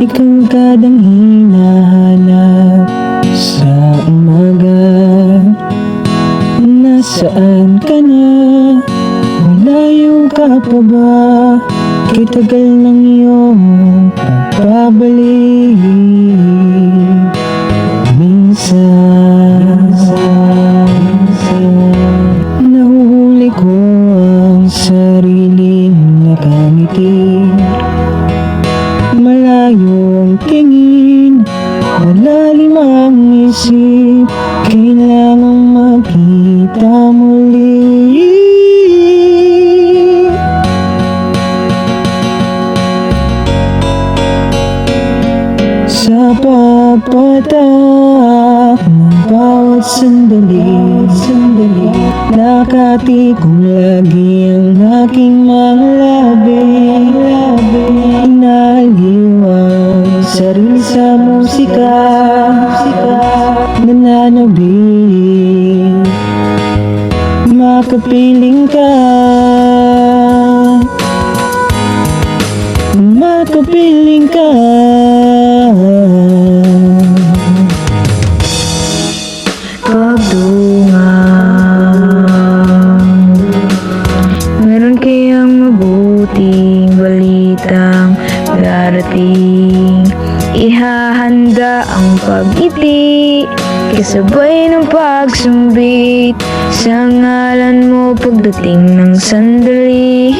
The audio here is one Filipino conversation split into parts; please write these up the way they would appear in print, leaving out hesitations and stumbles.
Ikaw kadang hinahanap sa umaga. Nasaan ka na? Malayo ka pa ba? Kitagal ng iyong pagbabalik. Minsan nahuhuli ko ang sariling nakangiti. Malayo ang tingin, malalim ang isip. Kailangang makita muli. Sa papatak ng bawat sandali, nakatikong lagi ang aking mga labi. Inaliw ang sarili sa musika, nananabik, makapiling ka, makapiling ka. Pagdungan, meron kayang mabuting balitang darating. Ihahanda ang pag-iti, kasabay ng pagsumbit sa ngalan mo pagdating ng sandali.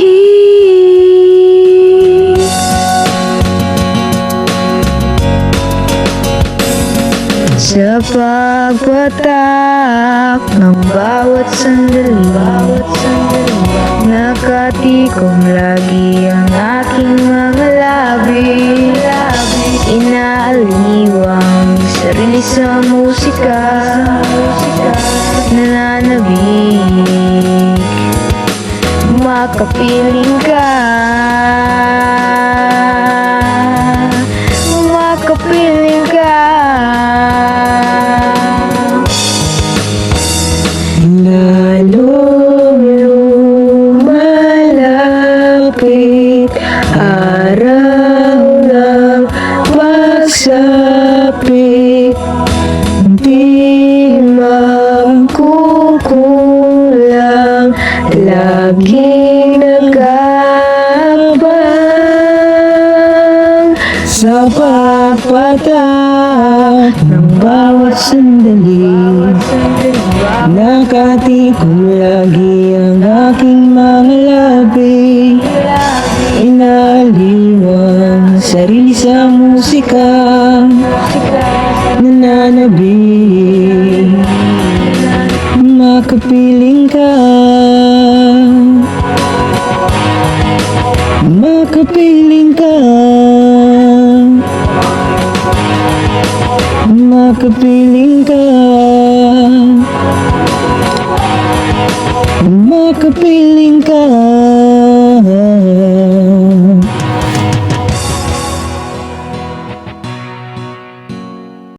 Sa pagpatak ng bawat sandali, nakatikong lagi ang aking mga labi. Inaaliw ang sarili sa musika, nananabik, makapiling ka, makapiling ka. Lalong lumalapit araw ng pagsapit, di magkukulang, laging nag-aabang. Sa pagpatak ng bawat sandali, nakatikong lagi ang aking mga labi. Inaliw ang sarili sa musika, nananabik, makapiling ka, makapiling ka, makapiling ka, makapiling